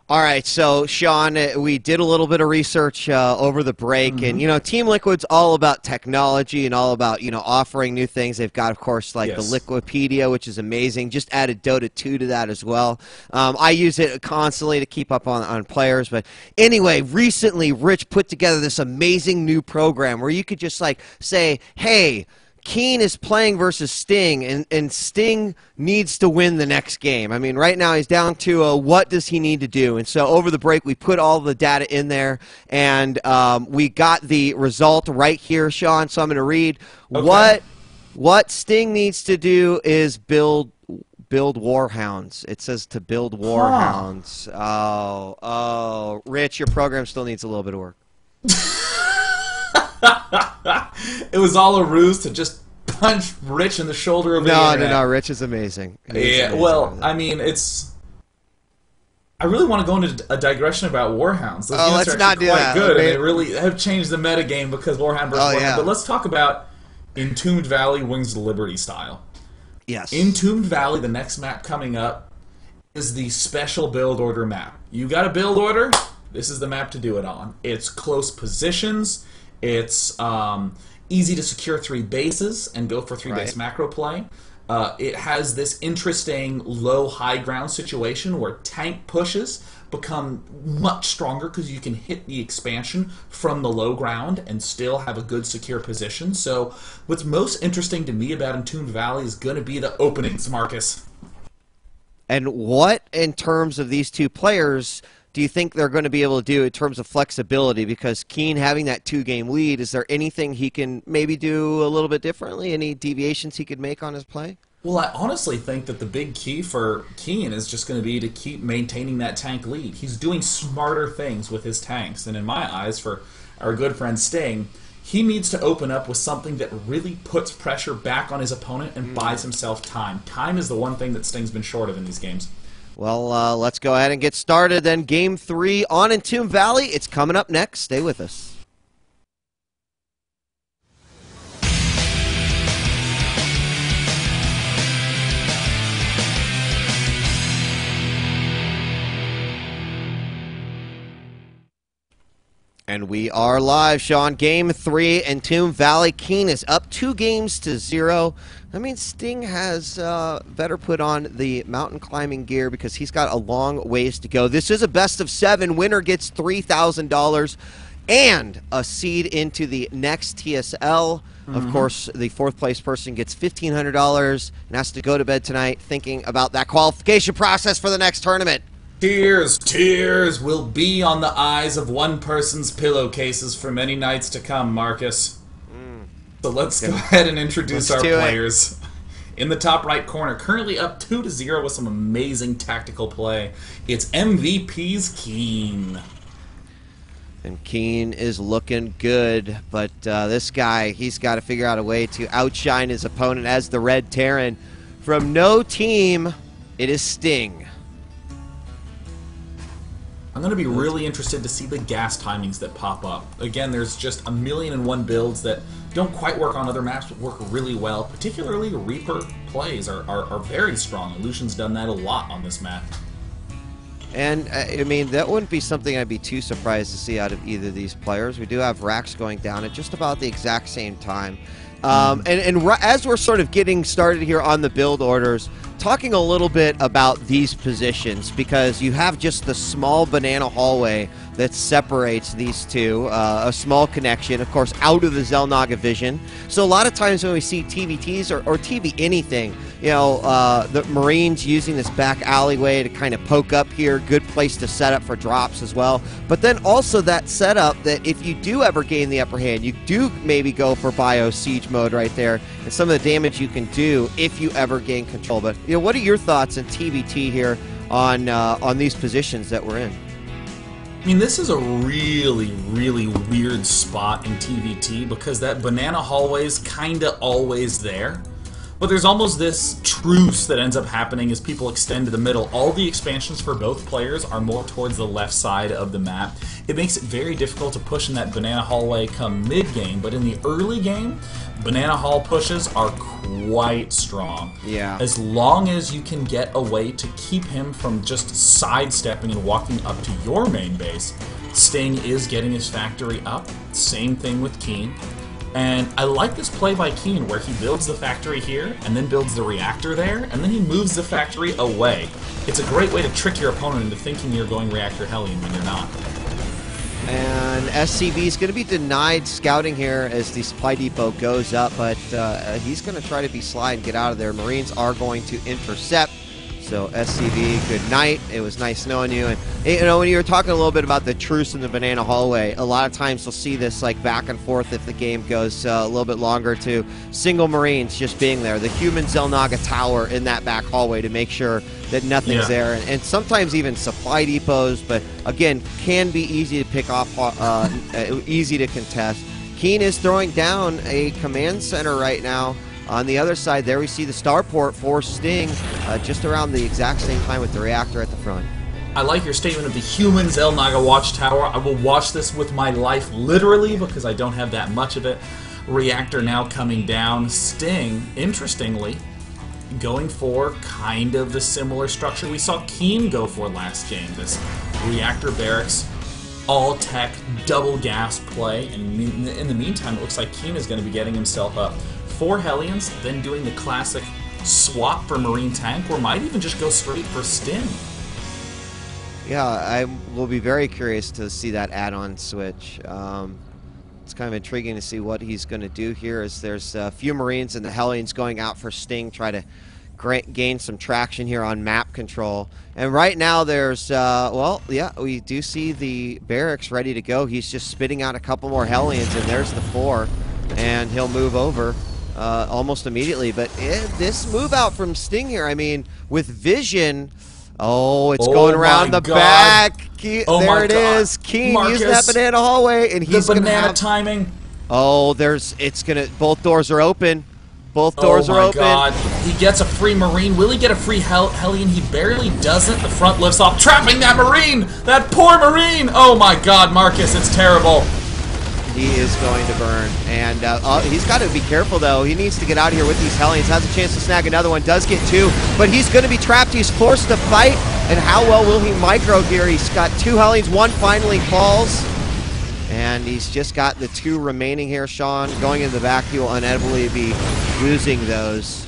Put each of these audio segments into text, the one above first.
All right, so Sean, we did a little bit of research over the break, and Team Liquid's all about technology and all about offering new things. They've got, of course, like the Liquipedia, which is amazing. Just added Dota 2 to that as well. I use it constantly to keep up on players. But anyway, recently Rich put together this amazing new program where you could just like say, hey, Keen is playing versus Sting, and Sting needs to win the next game. I mean, right now he's down to what does he need to do? And so over the break, we put all the data in there, and we got the result right here, Sean. So I'm going to read what Sting needs to do is build Warhounds. It says to build Warhounds. Oh, Rich, your program still needs a little bit of work. It was all a ruse to just punch Rich in the shoulder of the internet. No, Rich is amazing. Amazing well, I mean, I really want to go into a digression about Warhounds. Those units let's are not do quite that. good, and they really have changed the metagame because Warhound versus Warhound. But let's talk about Entombed Valley Wings of Liberty style. Yes. Entombed Valley, the next map coming up, is the special build order map. You got a build order? This is the map to do it on. It's close positions. It's easy to secure 3 bases and go for 3-base macro play. It has this interesting low-high ground situation where tank pushes become much stronger because you can hit the expansion from the low ground and still have a good secure position. So what's most interesting to me about Entombed Valley is going to be the openings, Marcus. And what, in terms of these two players, do you think they're going to be able to do in terms of flexibility? Because Keen having that 2-game lead, is there anything he can maybe do a little bit differently? Any deviations he could make on his play? Well, I honestly think that the big key for Keen is just going to be to keep maintaining that tank lead. He's doing smarter things with his tanks, and in my eyes, for our good friend Sting, he needs to open up with something that really puts pressure back on his opponent and buys himself time. Time is the one thing that Sting's been short of in these games. Well, let's go ahead and get started then. Game 3 on Entombed Valley. It's coming up next. Stay with us. And we are live, Sean. Game 3, Entombed Valley. Keen is up 2-0. I mean, Sting has better put on the mountain climbing gear because he's got a long ways to go. This is a best-of-7. Winner gets $3,000 and a seed into the next TSL. Of course, the 4th-place person gets $1,500 and has to go to bed tonight thinking about that qualification process for the next tournament. Tears will be on the eyes of one person's pillowcases for many nights to come, Marcus. So let's go ahead and introduce our players. In the top right corner, currently up 2-0 with some amazing tactical play, it's MVP's Keen. And Keen is looking good, but this guy, he's got to figure out a way to outshine his opponent as the Red Terran. From no team, it is Sting. I'm going to be really interested to see the gas timings that pop up. Again, there's just 1,000,001 builds that don't quite work on other maps, but work really well. Particularly Reaper plays are very strong. Illusion's done that a lot on this map. And, I mean, that wouldn't be something I'd be too surprised to see out of either of these players. We do have racks going down at just about the exact same time. And as we're sort of getting started here on the build orders, talking a little bit about these positions, because you have just the small banana hallway that separates these two, a small connection, of course, out of the Xel'Naga vision. So a lot of times when we see TVTs or TV anything, the Marines using this back alleyway to kind of poke up here, good place to set up for drops as well. But then also that setup that if you do ever gain the upper hand, you do maybe go for bio siege mode right there, and some of the damage you can do if you ever gain control. But what are your thoughts in TVT here on these positions that we're in? I mean, this is a really, really weird spot in TVT because that banana hallway is kind of always there. But there's almost this truce that ends up happening as people extend to the middle. All the expansions for both players are more towards the left side of the map. It makes it very difficult to push in that banana hallway come mid-game, but in the early game, banana hall pushes are quite strong. Yeah. As long as you can get a way to keep him from just sidestepping and walking up to your main base, Sting is getting his factory up. Same thing with Keen. And I like this play by Keen where he builds the factory here and then builds the reactor there and then he moves the factory away. It's a great way to trick your opponent into thinking you're going reactor Hellion when you're not. And SCV is going to be denied scouting here as the supply depot goes up, but he's going to try to be sly and get out of there. Marines are going to intercept. So SCV, good night. It was nice knowing you. And you know, when you were talking a little bit about the truce in the banana hallway, a lot of times you'll see this like back and forth if the game goes a little bit longer to single Marines just being there. The human Zelnaga tower in that back hallway to make sure that nothing's there. And sometimes even supply depots, but again, can be easy to pick off, easy to contest. Keen is throwing down a command center right now. On the other side, there we see the starport for Sting, just around the exact same time with the reactor at the front. I like your statement of the human Zelnaga watchtower. I will watch this with my life, literally, because I don't have that much of it. Reactor now coming down. Sting, interestingly, going for kind of the similar structure we saw Keen go for last game. This reactor barracks, all tech, double gas play. And in the meantime, it looks like Keen is going to be getting himself up 4 Hellions, then doing the classic swap for Marine Tank, or might even just go straight for Sting. Yeah, I will be very curious to see that add-on switch. It's kind of intriguing to see what he's going to do here, as there's a few Marines and the Hellions going out for Sting, try to gain some traction here on map control. And right now there's, well, yeah, we do see the barracks ready to go. He's just spitting out a couple more Hellions, and there's the 4, and he'll move over almost immediately. But this move out from Sting here, I mean, with vision, it's going around the back. There it is. Keen using that banana hallway, and he's going to have timing. Both doors are open. Both doors are open. Oh my god. He gets a free Marine. Will he get a free Hellion? He barely doesn't. The front lifts off, trapping that Marine! That poor Marine! Oh my god, Marcus, it's terrible. He is going to burn. And he's got to be careful, though. He needs to get out of here with these Hellions. Has a chance to snag another one. Does get 2. But he's going to be trapped. He's forced to fight. And how well will he micro here? He's got 2 Hellions. 1 finally falls. And he's just got the 2 remaining here, Sean. Going in the back, he will inevitably be losing those.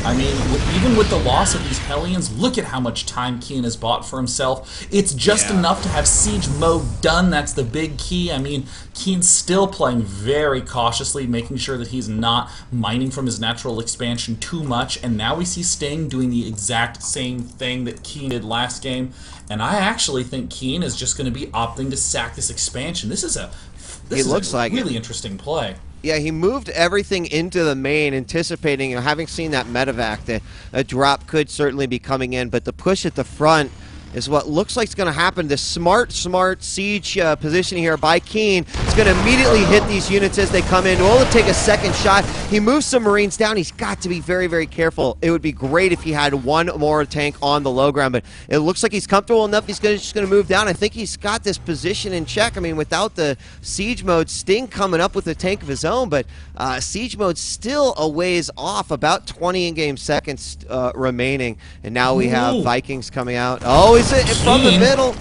I mean, even with the loss of these Hellions, look at how much time Keen has bought for himself. It's just enough to have siege mode done. That's the big key. I mean, Keen's still playing very cautiously, making sure that he's not mining from his natural expansion too much. And now we see Sting doing the exact same thing that Keen did last game. And I actually think Keen is just going to be opting to sack this expansion. This is a really interesting play. Yeah, he moved everything into the main, anticipating, having seen that medevac, that a drop could certainly be coming in, but the push at the front is what looks like it's going to happen. The smart siege positioning here by Keen. It's going to immediately hit these units as they come in. Will take a second shot. He moves some Marines down. He's got to be very, very careful. It would be great if he had 1 more tank on the low ground, but it looks like he's comfortable enough. He's just going to move down. I think he's got this position in check. I mean, without the siege mode, Sting coming up with a tank of his own, but siege mode's still a ways off, about 20 in-game seconds remaining, and now we have Vikings coming out. Oh, is it from the middle?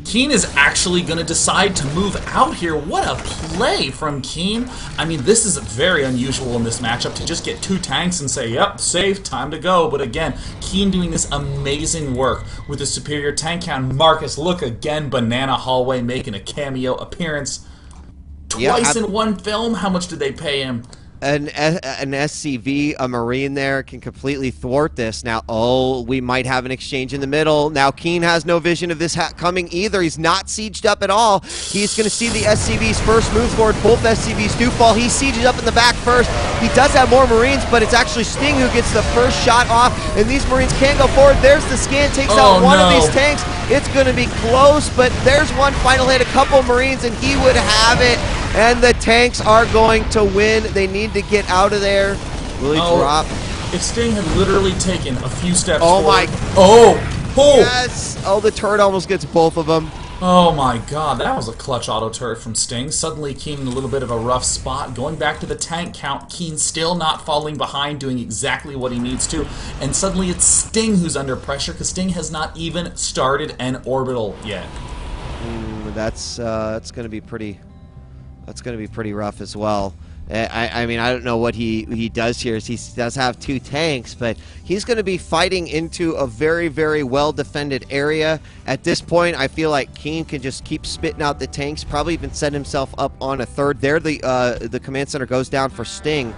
Keen is actually going to decide to move out here. What a play from Keen. I mean, this is very unusual in this matchup to just get 2 tanks and say, yep, safe, time to go. But again, Keen doing this amazing work with a superior tank count. Marcus, look again, Banana Hallway making a cameo appearance. Twice in one film. How much did they pay him? An SCV, a Marine there, can completely thwart this. Now, we might have an exchange in the middle. Now, Keen has no vision of this coming either. He's not sieged up at all. He's going to see the SCV's first move forward. Both SCVs do fall. He sieges up in the back first. He does have more Marines, but it's actually Sting who gets the first shot off, and these Marines can go forward. There's the scan, takes out one of these tanks. It's going to be close, but there's one final hit. A couple Marines, and he would have it. And the tanks are going to win. They need to get out of there. Will he drop? If Sting had literally taken a few steps forward. My... Oh! Yes! Oh, the turret almost gets both of them. Oh my god, that was a clutch auto turret from Sting. Suddenly Keen in a little bit of a rough spot. Going back to the tank count, Keen still not falling behind, doing exactly what he needs to. And suddenly it's Sting who's under pressure, because Sting has not even started an orbital yet. That's going to be pretty... That's going to be pretty rough as well. I mean, I don't know what he does here. He does have 2 tanks, but he's going to be fighting into a very, very well-defended area. At this point, I feel like Keen can just keep spitting out the tanks, probably even set himself up on a third. There, the command center goes down for Sting.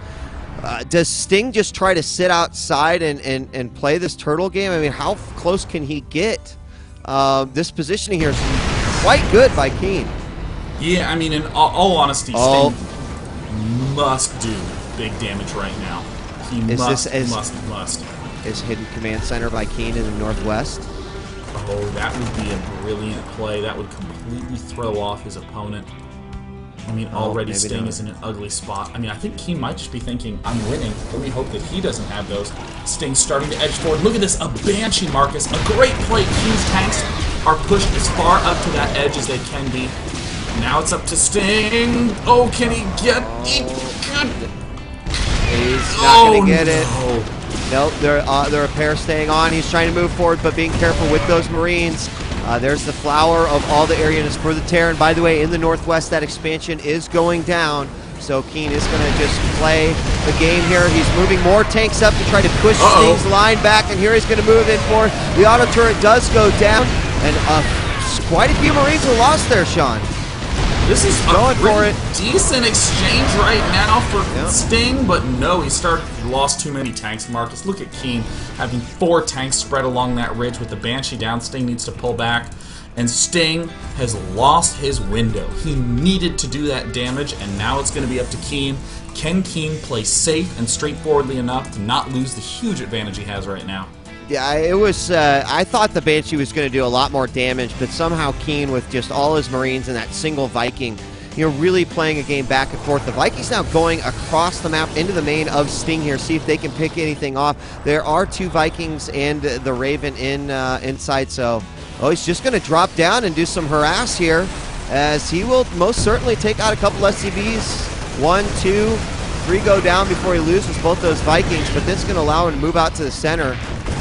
Does Sting just try to sit outside and play this turtle game? I mean, how close can he get? This positioning here is quite good by Keen. Yeah, I mean, in all honesty, Sting must do big damage right now. He must. Is hidden command center by Keen in the northwest? Oh, that would be a brilliant play. That would completely throw off his opponent. I mean, already Sting is in an ugly spot. I mean, I think Keen might just be thinking, I'm winning. Let me hope that he doesn't have those. Sting's starting to edge forward. Look at this, a Banshee, Marcus. A great play. Keen's tanks are pushed as far up to that edge as they can be. Now it's up to Sting. Oh, can he get it? He's not going to get it. Nope, they're a pair staying on. He's trying to move forward, but being careful with those Marines. There's the flower of all the area units for the Terran. By the way, in the northwest, that expansion is going down. So Keen is going to just play the game here. He's moving more tanks up to try to push Sting's line back, and here he's going to move in for the auto turret does go down, and quite a few Marines are lost there, Sean. This is a pretty decent exchange right now for Sting, but no, he lost too many tanks, Marcus. Look at Keen having 4 tanks spread along that ridge with the Banshee down. Sting needs to pull back, and Sting has lost his window. He needed to do that damage, and now it's going to be up to Keen. Can Keen play safe and straightforwardly enough to not lose the huge advantage he has right now? Yeah, it was. I thought the Banshee was going to do a lot more damage, but somehow Keen, with just all his Marines and that single Viking, really playing a game back and forth. The Vikings now going across the map into the main of Sting here, see if they can pick anything off. There are 2 Vikings and the Raven inside, so he's just going to drop down and do some harass here, as he will most certainly take out a couple SCVs. 1, 2, 3 go down before he loses both those Vikings, but this is going to allow him to move out to the center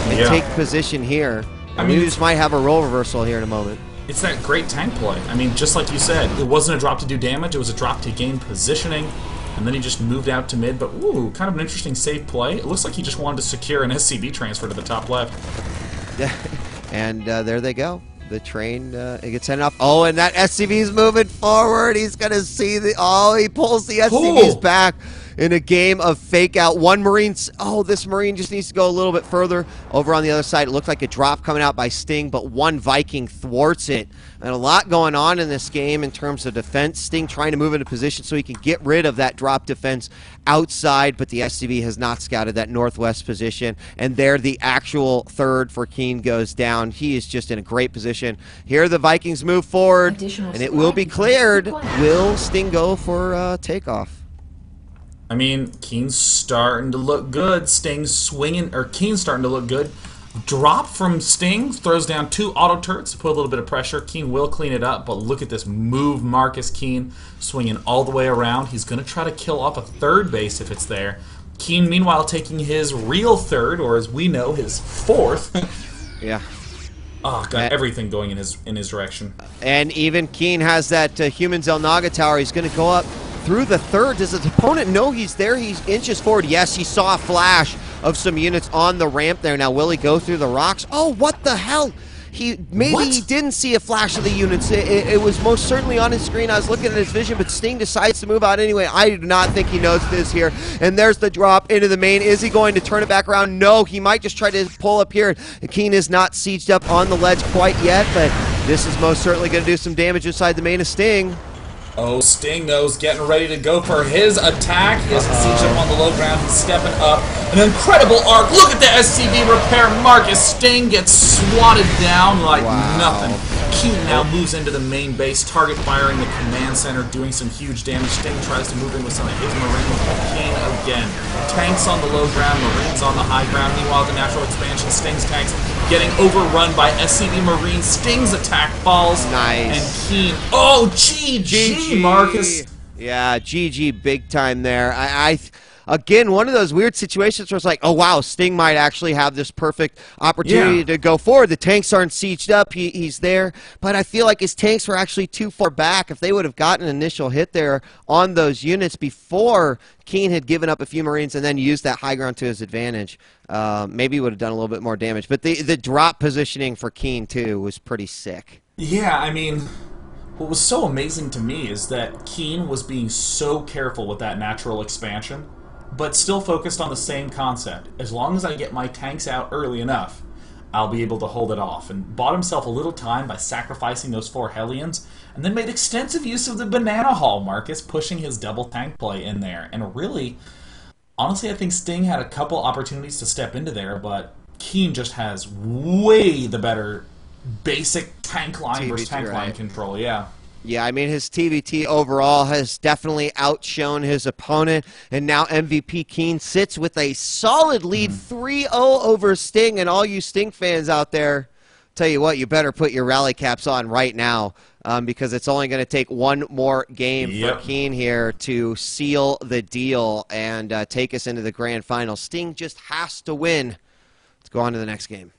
and take position here. I mean, we just might have a role reversal here in a moment. It's that great tank play. I mean, just like you said, it wasn't a drop to do damage, it was a drop to gain positioning, and then he just moved out to mid, but ooh, kind of an interesting safe play. It looks like he just wanted to secure an SCV transfer to the top left. And there they go. The train it gets sent off. Oh, and that SCV's moving forward. He's going to see he pulls the SCVs back in a game of fake out. One Marine, this Marine just needs to go a little bit further. Over on the other side, it looked like a drop coming out by Sting, but one Viking thwarts it. And a lot going on in this game in terms of defense. Sting trying to move into position so he can get rid of that drop defense outside, but the SCV has not scouted that northwest position. And there the actual third for Keen goes down. He is just in a great position. Here the Vikings move forward, and it will be cleared. Will Sting go for takeoff? I mean, Keen's starting to look good. Sting's swinging, or Keen's starting to look good. Drop from Sting, throws down 2 auto turrets to put a little bit of pressure. Keen will clean it up, but look at this move, Marcus. Keen swinging all the way around. He's going to try to kill off a third base if it's there. Keen, meanwhile, taking his real third, or as we know, his 4th. Yeah. Oh, got everything going in his direction. And even Keen has that human Zelnaga tower. He's going to go up through the third. Does his opponent know he's there? He inches forward. Yes, he saw a flash of some units on the ramp there. Now, will he go through the rocks? Oh, what the hell? Maybe he didn't see a flash of the units. It was most certainly on his screen. I was looking at his vision, but Sting decides to move out anyway. I do not think he knows this here. And there's the drop into the main. Is he going to turn it back around? No, he might just try to pull up here. Keen is not sieged up on the ledge quite yet, but this is most certainly going to do some damage inside the main of Sting. Oh, Sting knows, getting ready to go for his attack. He has siege up on the low ground. He's stepping up. An incredible arc. Look at the SCV repair. Marcus Sting gets swatted down like nothing. Keen now moves into the main base, target firing the command center, doing some huge damage. Sting tries to move in with some of his Marines. Keen again. Tanks on the low ground, Marines on the high ground. Meanwhile, the natural expansion, Sting's tanks getting overrun by SCV Marines. Sting's attack falls. Nice. And Keen. Oh, GG, Marcus. Yeah, GG big time there. Again, one of those weird situations where it's like, oh, wow, Sting might actually have this perfect opportunity to go forward. The tanks aren't sieged up. He's there. But I feel like his tanks were actually too far back. If they would have gotten an initial hit there on those units before Keen had given up a few Marines and then used that high ground to his advantage, maybe he would have done a little bit more damage. But the drop positioning for Keen, too, was pretty sick. Yeah, I mean, what was so amazing to me is that Keen was being so careful with that natural expansion, but still focused on the same concept. As long as I get my tanks out early enough, I'll be able to hold it off. And bought himself a little time by sacrificing those 4 Hellions, and then made extensive use of the Banana Hall, Marcus, pushing his double tank play in there. And really, honestly, I think Sting had a couple opportunities to step into there, but Keen just has way the better basic tank line versus tank line control, yeah. Yeah, I mean, his TVT overall has definitely outshone his opponent, and now MVP Keen sits with a solid lead 3-0 over Sting, and all you Sting fans out there, tell you what, you better put your rally caps on right now, because it's only going to take one more game for Keen here to seal the deal and take us into the grand final. Sting just has to win. Let's go on to the next game.